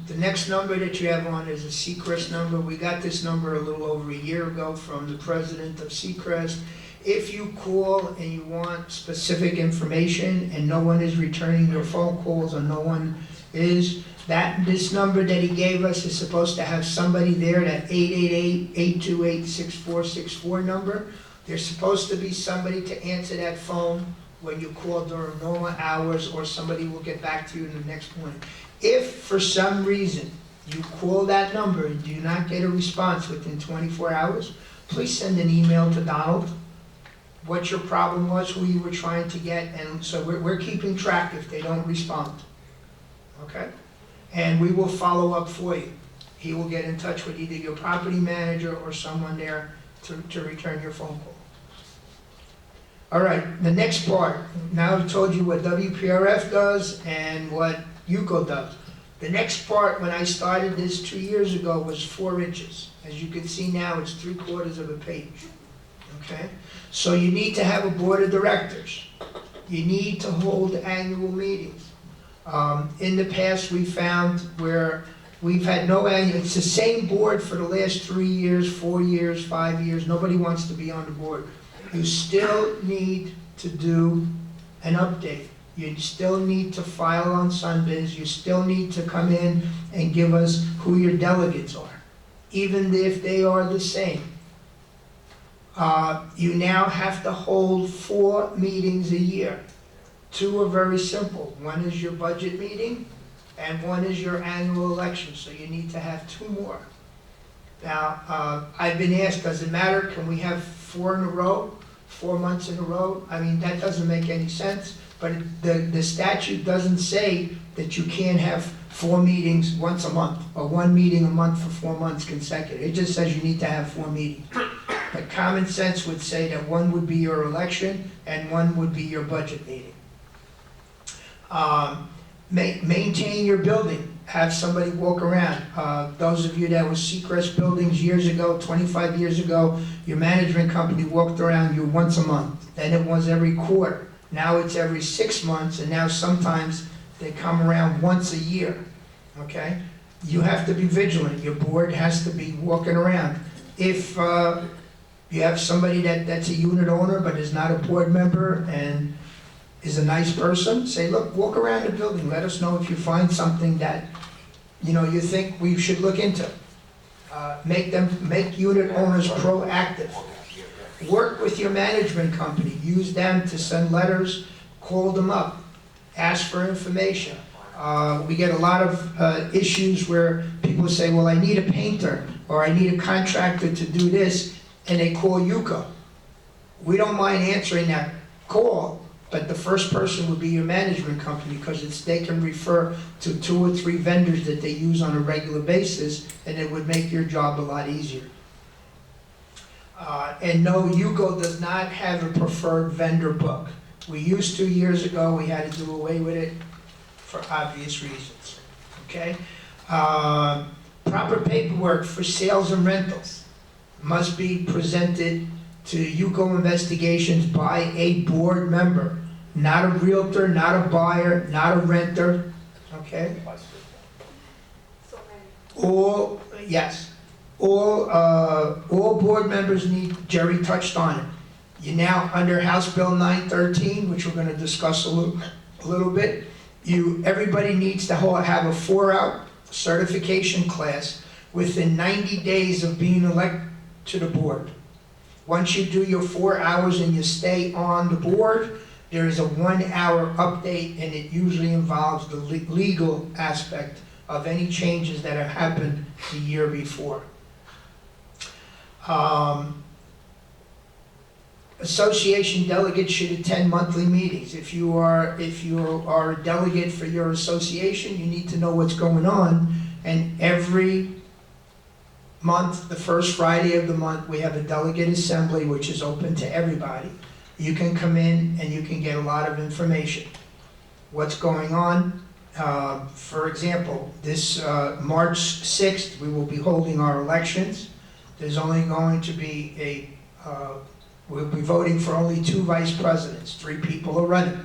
S1: The next number that you have on is a Seacrest number. We got this number a little over a year ago from the president of Seacrest. If you call and you want specific information and no one is returning your phone calls or no one is, this number that he gave us is supposed to have somebody there, that 888-828-6464 number. There's supposed to be somebody to answer that phone when you call during normal hours, or somebody will get back to you in the next morning. If for some reason you call that number and do not get a response within 24 hours, please send an email to Donald what your problem was, who you were trying to get, and so we're keeping track if they don't respond. Okay? And we will follow up for you. he will get in touch with either your property manager or someone there to return your phone call. All right, the next part, now I've told you what WPRF does and what UCO does. The next part, when I started this 2 years ago, was 4 inches. As you can see now, it's 3/4 of a page, okay? So you need to have a board of directors. You need to hold annual meetings. In the past, we found where we've had no annual, it's the same board for the last 3 years, 4 years, 5 years, nobody wants to be on the board. You still need to do an update. You still need to file on Sundays, you still need to come in and give us who your delegates are, even if they are the same. You now have to hold 4 meetings a year. 2 are very simple. One is your budget meeting, and one is your annual election, so you need to have 2 more. Now, I've been asked, does it matter, can we have 4 in a row, 4 months in a row? I mean, that doesn't make any sense, but the statute doesn't say that you can't have 4 meetings once a month, or 1 meeting a month for 4 months consecutive. It just says you need to have 4 meetings. But common sense would say that 1 would be your election, and 1 would be your budget meeting. Maintain your building. Have somebody walk around. Those of you that were Seacrest buildings years ago, 25 years ago, your management company walked around you once a month. Then it was every quarter. Now it's every 6 months, and now sometimes they come around once a year, okay? You have to be vigilant. Your board has to be walking around. If you have somebody that's a unit owner but is not a board member and is a nice person, say, look, walk around the building, let us know if you find something that, you know, you think we should look into. Make unit owners proactive. Work with your management company, use them to send letters, call them up, ask for information. We get a lot of issues where people say, well, I need a painter, or I need a contractor to do this, and they call UCO. We don't mind answering that call, but the first person would be your management company, because they can refer to 2 or 3 vendors that they use on a regular basis, and it would make your job a lot easier. And no, UCO does not have a preferred vendor book. We used to years ago, we had to do away with it for obvious reasons, okay? Proper paperwork for sales and rentals must be presented to UCO Investigations by a board member, not a realtor, not a buyer, not a renter, okay?
S2: So many.
S1: All board members need, Jerry touched on it. You're now under House Bill 913, which we're gonna discuss a little bit. Everybody needs to have a 4-hour certification class within 90 days of being elected to the board. Once you do your 4 hours and you stay on the board, there is a 1-hour update, and it usually involves the legal aspect of any changes that have happened the year before. Association delegates should attend monthly meetings. If you are a delegate for your association, you need to know what's going on, and every month, the first Friday of the month, we have a delegate assembly, which is open to everybody. You can come in and you can get a lot of information. What's going on? For example, this March 6th, we will be holding our elections. There's only going to be we'll be voting for only 2 vice presidents. 3 people are running.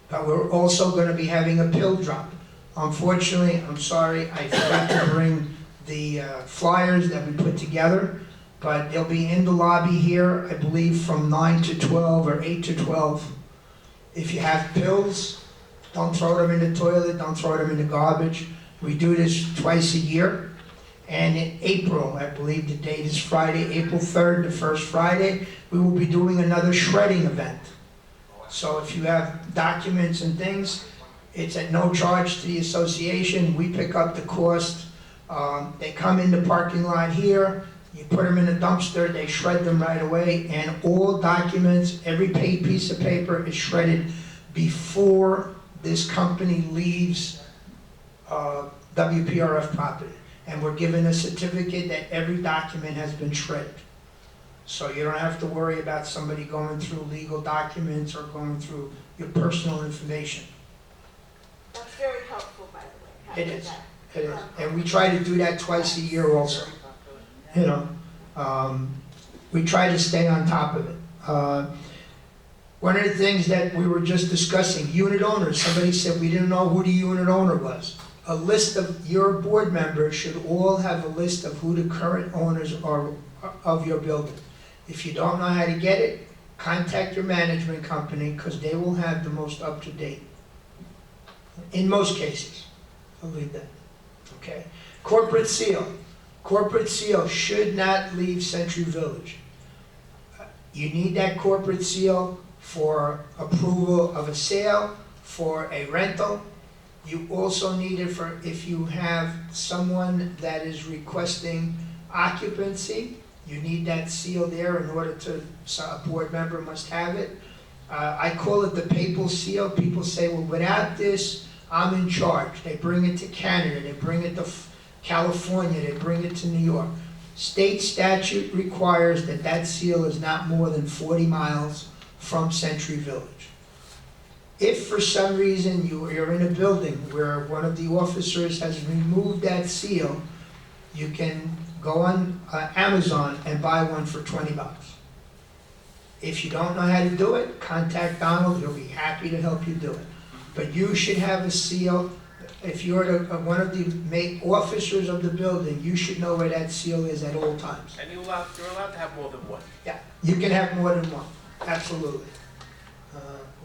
S1: But we're also going to be having a pill drop. Unfortunately, I'm sorry, I forgot to bring the flyers that we put together, but they'll be in the lobby here, I believe, from 9 to 12 or 8 to 12. If you have pills, don't throw them in the toilet, don't throw them in the garbage. We do this twice a year. And in April, I believe the date is Friday, April 3rd, the first Friday, we will be doing another shredding event. So if you have documents and things, it's at no charge to the association. We pick up the cost. They come in the parking lot here, you put them in a dumpster, they shred them right away, and all documents, every piece of paper is shredded before this company leaves WPRF property. and we're given a certificate that every document has been shredded. So you don't have to worry about somebody going through legal documents or going through your personal information.
S2: That's very helpful, by the way.
S1: It
S2: having
S1: is.
S2: that.
S1: It is. And we try to do that twice a year also. You know, we try to stay on top of it. One of the things that we were just discussing, unit owners, somebody said we didn't know who the unit owner was. A list of your board members should all have a list of who the current owners are of your building. If you don't know how to get it, contact your management company, because they will have the most up-to-date. In most cases, I'll leave that, okay? Corporate seal. Corporate seal should not leave Century Village. You need that corporate seal for approval of a sale, for a rental. You also need it for if you have someone that is requesting occupancy. You need that seal there in order to, so a board member must have it. I call it the papal seal. People say, well, without this, I'm in charge. They bring it to Canada, they bring it to California, they bring it to New York. State statute requires that that seal is not more than 40 miles from Century Village. If for some reason you're in a building where one of the officers has removed that seal, you can go on Amazon and buy one for $20. If you don't know how to do it, contact Donald, he'll be happy to help you do it. But you should have a seal. If you're one of the officers of the building, you should know where that seal is at all times.
S5: And you're allowed to have more than one.
S1: Yeah, you can have more than one, absolutely.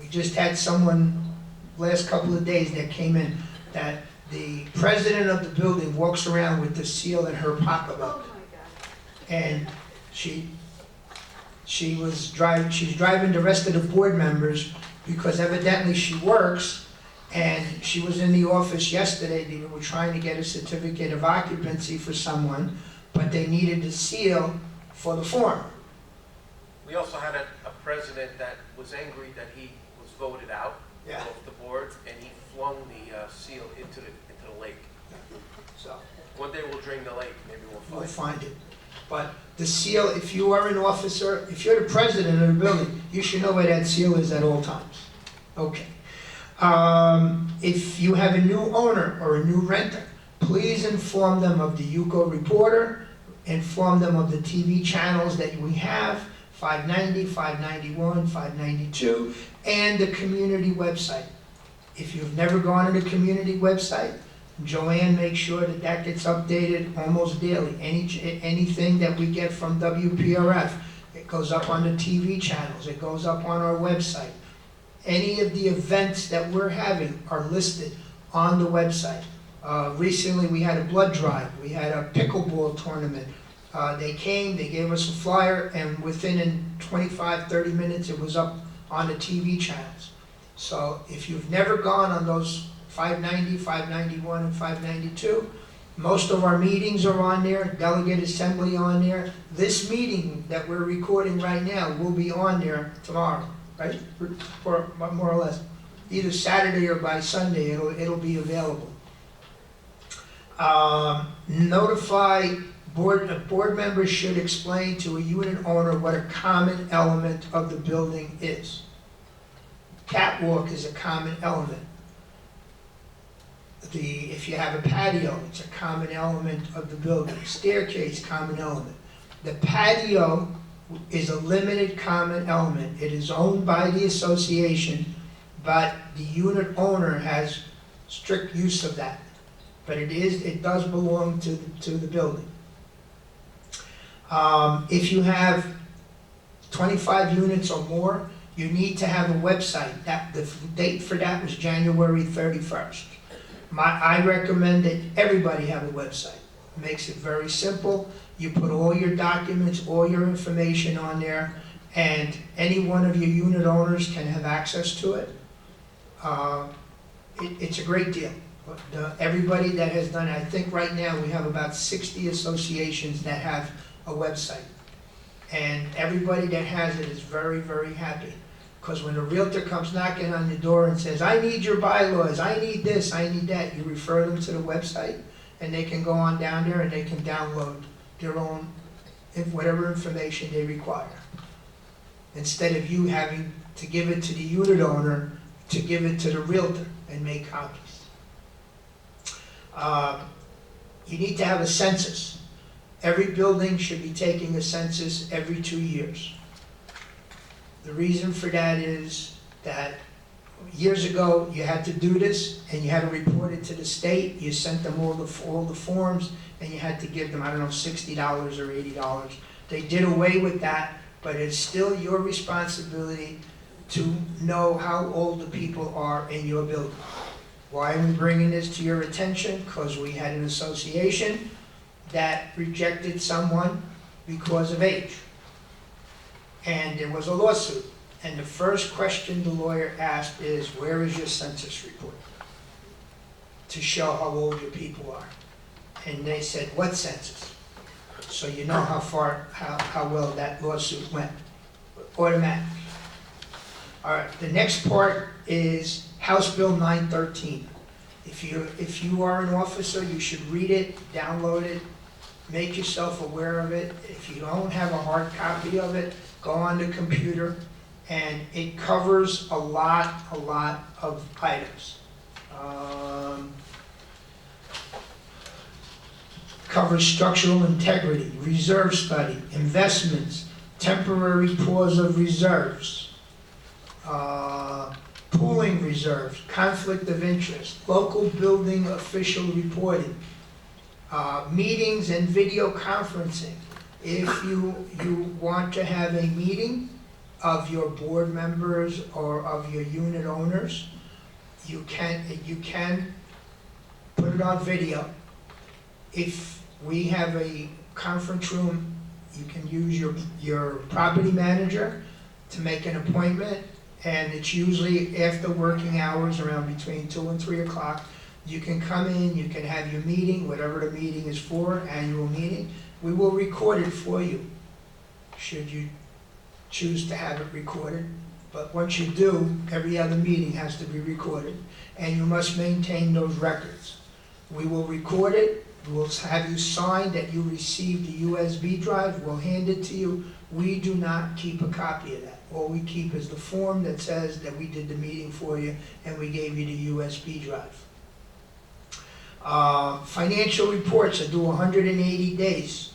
S1: We just had someone last couple of days that came in, that the president of the building walks around with the seal in her pocketbook.
S2: Oh, my God.
S1: And she's driving the rest of the board members because evidently she works, and she was in the office yesterday. They were trying to get a certificate of occupancy for someone, but they needed the seal for the form.
S5: We also had a president that was angry that he was voted out
S1: Yeah.
S5: off the board, and he flung the seal into the lake.
S1: So
S5: One day we'll drain the lake, maybe
S1: we'll
S5: we'll find
S1: find it. But the seal, if you are an officer, if you're the president of the building, you should know where that seal is at all times. Okay. If you have a new owner or a new renter, please inform them of the UCO Reporter, inform them of the TV channels that we have, 590, 591, 592, and the community website. If you've never gone to the community website, Joanne makes sure that that gets updated almost daily. Anything that we get from WPRF, it goes up on the TV channels, it goes up on our website. Any of the events that we're having are listed on the website. Recently, we had a blood drive, we had a pickleball tournament. They came, they gave us a flyer, and within 25, 30 minutes, it was up on the TV channels. So if you've never gone on those 590, 591, and 592, most of our meetings are on there, delegate assembly on there. This meeting that we're recording right now will be on there tomorrow, right? Or more or less, either Saturday or by Sunday, it'll be available. Notify board members should explain to a unit owner what a common element of the building is. Catwalk is a common element. If you have a patio, it's a common element of the building. Staircase, common element. The patio is a limited common element. It is owned by the association, but the unit owner has strict use of that. But it does belong to the building. If you have 25 units or more, you need to have a website. The date for that was January 31st. I recommend that everybody have a website. It makes it very simple. You put all your documents, all your information on there, and any one of your unit owners can have access to it. It's a great deal. Everybody that has done it, I think right now we have about 60 associations that have a website. And everybody that has it is very, very happy. Because when a realtor comes knocking on your door and says, I need your bylaws, I need this, I need that, you refer them to the website, and they can go on down there and they can download their own, whatever information they require. Instead of you having to give it to the unit owner, to give it to the realtor and make copies. You need to have a census. Every building should be taking a census every 2 years. The reason for that is that years ago, you had to do this, and you had to report it to the state. You sent them all the forms, and you had to give them, I don't know, $60 or $80. They did away with that, but it's still your responsibility to know how old the people are in your building. Why am I bringing this to your attention? Because we had an association that rejected someone because of age. And there was a lawsuit. And the first question the lawyer asked is, where is your census report? To show how old your people are. And they said, what census? So you know how well that lawsuit went. Automatic. All right, the next part is House Bill 913. If you are an officer, you should read it, download it, make yourself aware of it. If you don't have a hard copy of it, go on the computer, and it covers a lot of items. Covers structural integrity, reserve study, investments, temporary pause of reserves, pooling reserves, conflict of interest, local building official reporting, meetings and video conferencing. If you want to have a meeting of your board members or of your unit owners, you can put it on video. If we have a conference room, you can use your property manager to make an appointment, and it's usually after working hours, around between 2 and 3 o'clock. You can come in, you can have your meeting, whatever the meeting is for, annual meeting. We will record it for you, should you choose to have it recorded. But once you do, every other meeting has to be recorded, and you must maintain those records. We will record it, we'll have you sign that you received a USB drive, we'll hand it to you. We do not keep a copy of that. All we keep is the form that says that we did the meeting for you and we gave you the USB drive. Financial reports are due 180 days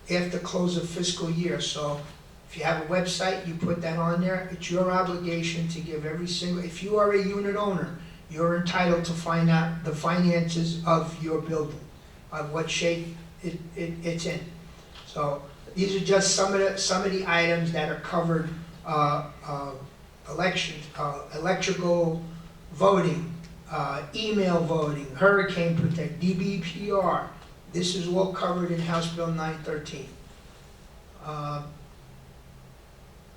S1: after close of fiscal year. So if you have a website, you put that on there. It's your obligation to give every single, if you are a unit owner, you're entitled to find out the finances of your building, of what shape it's in. So these are just some of the items that are covered. Electrical voting, email voting, hurricane protect, DBPR. This is all covered in House Bill 913.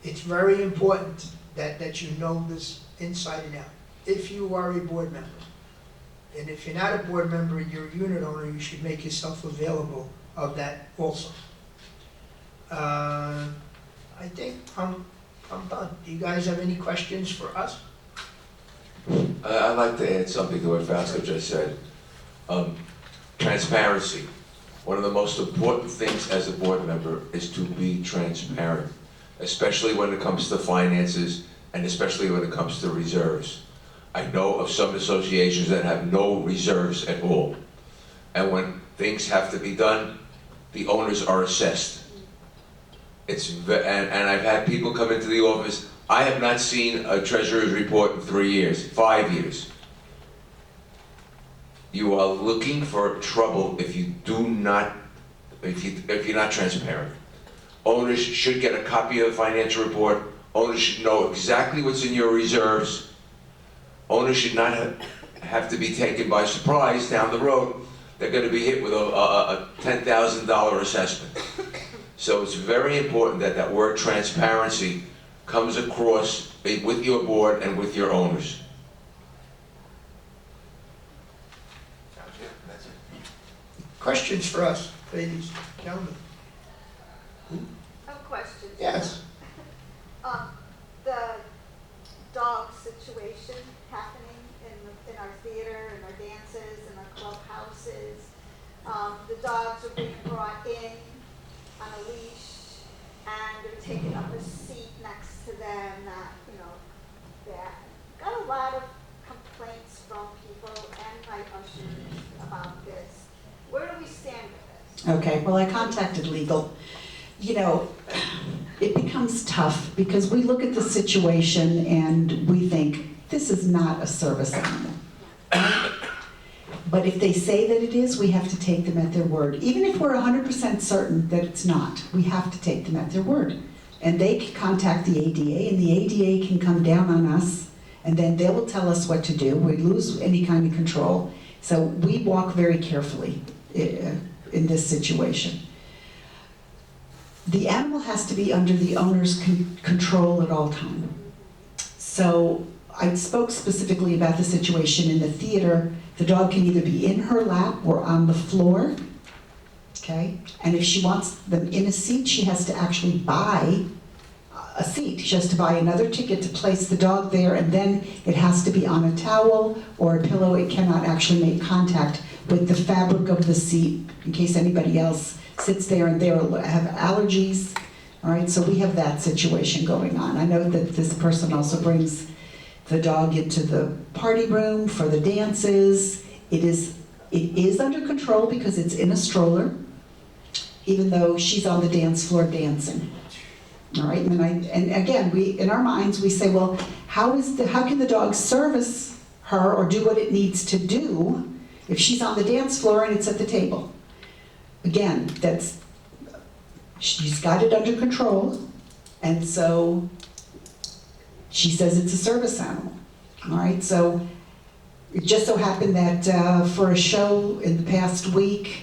S1: It's very important that you know this inside and out, if you are a board member. And if you're not a board member, you're a unit owner, you should make yourself available of that also. I think I'm done. Do you guys have any questions for us?
S4: I'd like to add something to what Fausto just said. Transparency. One of the most important things as a board member is to be transparent, especially when it comes to finances and especially when it comes to reserves. I know of some associations that have no reserves at all. And when things have to be done, the owners are assessed. And I've had people come into the office. I have not seen a treasurer's report in 3 years, 5 years. You are looking for trouble if you're not transparent. Owners should get a copy of the financial report. Owners should know exactly what's in your reserves. Owners should not have to be taken by surprise down the road. They're going to be hit with a $10,000 assessment. So it's very important that that word transparency comes across with your board and with your owners.
S9: That's it.
S1: Questions for us, ladies, gentlemen?
S2: I have a question.
S1: Yes.
S2: The dog situation happening in our theater, in our dances, in our clubhouses, the dogs are being brought in on a leash, and they're taking up a seat next to them, that, you know, that. Got a lot of complaints from people and my ushers about this. Where do we stand with this?
S7: Okay, well, I contacted legal. You know, it becomes tough because we look at the situation and we think, this is not a service animal. But if they say that it is, we have to take them at their word. Even if we're 100% certain that it's not, we have to take them at their word. And they can contact the ADA, and the ADA can come down on us, and then they will tell us what to do. We lose any kind of control. So we walk very carefully in this situation. The animal has to be under the owner's control at all times. So I spoke specifically about the situation in the theater. The dog can either be in her lap or on the floor, okay? And if she wants them in a seat, she has to actually buy a seat. She has to buy another ticket to place the dog there, and then it has to be on a towel or a pillow. It cannot actually make contact with the fabric of the seat in case anybody else sits there and they have allergies. All right, so we have that situation going on. I know that this person also brings the dog into the party room for the dances. It is under control because it's in a stroller, even though she's on the dance floor dancing. All right, and again, in our minds we say, well, how can the dog service her or do what it needs to do if she's on the dance floor and it's at the table? Again, she's got it under control, and so she says it's a service animal. All right, so it just so happened that for a show in the past week,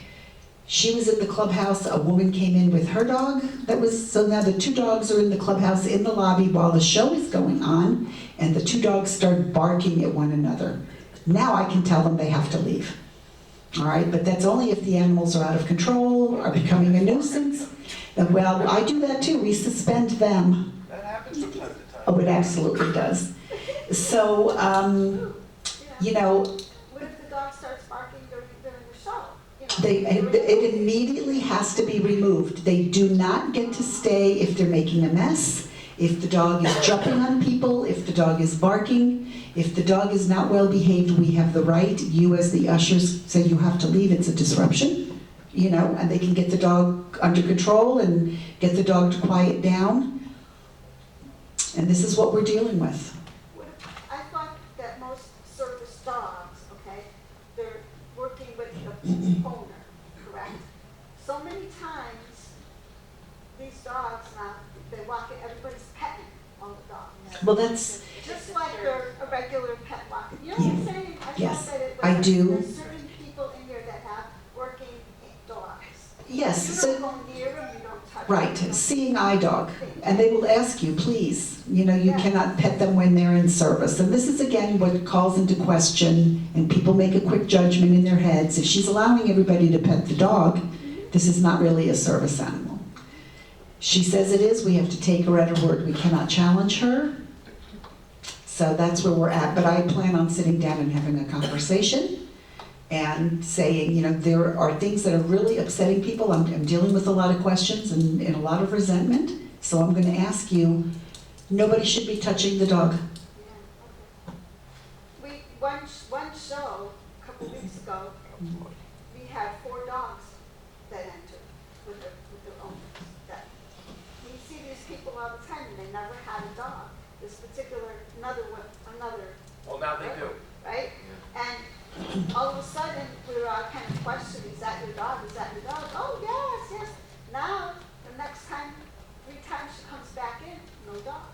S7: she was at the clubhouse, a woman came in with her dog. So now the two dogs are in the clubhouse in the lobby while the show is going on, and the two dogs start barking at one another. Now I can tell them they have to leave. All right, but that's only if the animals are out of control, are becoming a nuisance. And well, I do that too, we suspend them.
S3: That happens from time to time.
S7: Oh, it absolutely does. So, you know,
S2: What if the dog starts barking during the show? You know,
S7: it immediately has to be removed. They do not get to stay if they're making a mess, if the dog is jumping on people, if the dog is barking. If the dog is not well behaved, we have the right, you as the ushers say you have to leave, it's a disruption, you know, and they can get the dog under control and get the dog to quiet down. And this is what we're dealing with.
S2: I thought that most service dogs, okay, they're working with the owner, correct? So many times, these dogs now, they walk in, everybody's petting on the dog.
S7: Well, that's,
S2: Just like they're a regular pet walker. You know what I'm saying? I
S7: Yes,
S2: thought that it
S7: I
S2: was,
S7: do.
S2: there's certain people in here that have working dogs.
S7: yes,
S2: You
S7: so,
S2: don't go near them, you don't touch them.
S7: right,
S2: you don't-
S7: seeing eye dog. And they will ask you, please, you know, you
S2: Yeah.
S7: cannot pet them when they're in service. And this is again what calls into question, and people make a quick judgment in their heads. If she's allowing everybody to pet the dog, this is not really a service animal. She says it is, we have to take her at her word. We cannot challenge her. So that's where we're at. But I plan on sitting down and having a conversation and saying, you know, there are things that are really upsetting people. I'm dealing with a lot of questions and a lot of resentment. So I'm going to ask you, nobody should be touching the dog.
S2: One show, a couple weeks ago, we had 4 dogs that entered with their owners. That we see these people all the time, and they never had a dog. This particular, another,
S3: Well, now they do.
S2: right? And all of a sudden, we were all kind of questioning, is that your dog? Is that your dog? Oh, yes, yes. Now, the next time, 3 times she comes back in, no dog.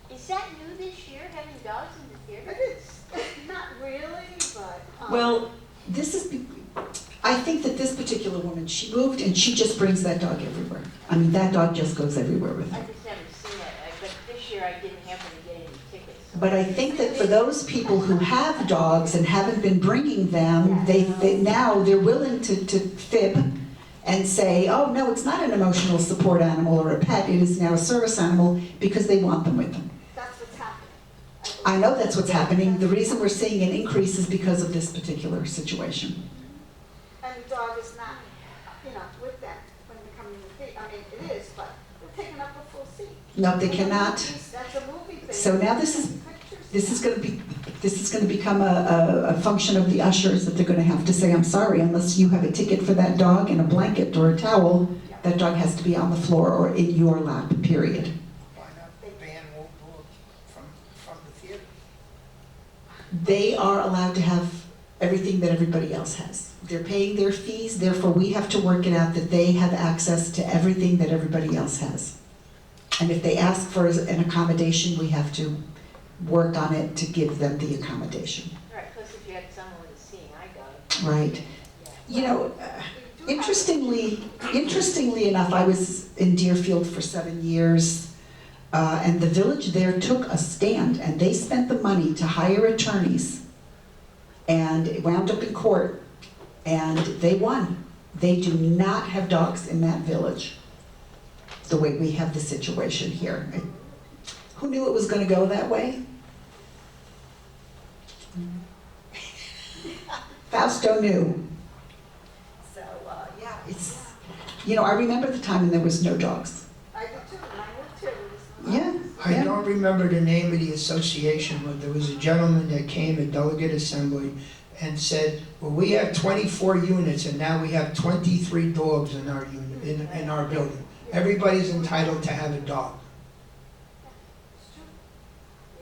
S8: Is that new this year, having dogs in the theater?
S2: It's not really, but.
S7: Well, I think that this particular woman, she moved and she just brings that dog everywhere. I mean, that dog just goes everywhere with
S8: I
S7: her.
S8: just haven't seen it, but this year I didn't happen to get any tickets. so-
S7: But I think that for those people who have dogs and haven't been bringing them, now they're willing to fib and say, oh, no, it's not an emotional support animal or a pet, it is now a service animal because they want them with them.
S2: That's what's happening.
S7: I know that's what's happening. The reason we're seeing an increase is because of this particular situation.
S2: the dog is not, with them when they come in the feed. I mean, it is, but they're taking up a full seat.
S7: No, they cannot.
S2: That's a movie thing.
S7: So now this is
S2: Pictures.
S7: going to become a function of the ushers, that they're going to have to say, I'm sorry, unless you have a ticket for that dog and a blanket or a towel, that dog has to be on the floor or in your lap, period.
S1: Why not ban Wolf from the theater?
S7: They are allowed to have everything that everybody else has. They're paying their fees, therefore we have to work it out that they have access to everything that everybody else has. And if they ask for an accommodation, we have to work on it to give them the accommodation.
S8: Right, plus if you had someone with a seeing eye dog.
S7: Right.
S8: Yeah.
S7: You know, interestingly enough, I was in Deerfield for 7 years, and the village there took a stand, and they spent the money to hire attorneys, and it wound up in court, and they won. They do not have dogs in that village, the way we have the situation here. Who knew it was going to go that way? Fausto knew. So, yeah, it's, I remember the time when there was no dogs.
S2: I do too, and I live too.
S7: Yeah.
S1: I don't remember the name of the association, but there was a gentleman that came at delegate assembly and said, well, we have 24 units and now we have 23 dogs in our unit, in our building. Everybody's entitled to have a dog.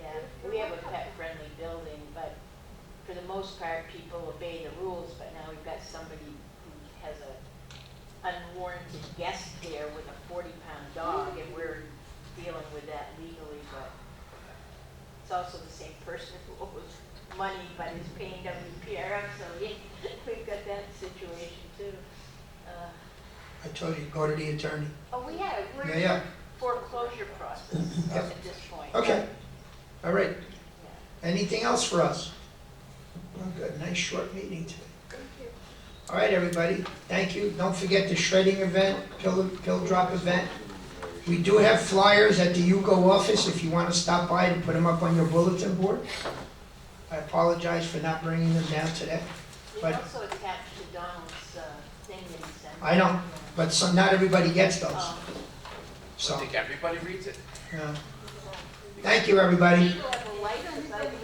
S8: Yeah, we have a pet-friendly building, but for the most part, people obey the rules, but now we've got somebody who has a unwarranted guest there with a 40-pound dog, and we're dealing with that legally, but it's also the same person who owes money but is paying WPRF, so yeah, we've got that situation too.
S1: I told you, go to the attorney.
S8: Oh, we're in
S1: Yeah.
S8: foreclosure process at this point.
S1: Okay, all right.
S8: Yeah.
S1: Anything else for us? Well, good, nice short meeting today.
S2: Thank you.
S1: All right, everybody, thank you. Don't forget the shredding event, pill drop event. We do have flyers at the UCO office if you want to stop by to put them up on your bulletin board. I apologize for not bringing them down today.
S8: We
S1: But-
S8: also attached to Donald's thing that he sent.
S1: I know, but not everybody gets those,
S8: Um,
S3: I
S1: so.
S3: think everybody reads it.
S1: Thank you, everybody.
S8: People have a life, because I think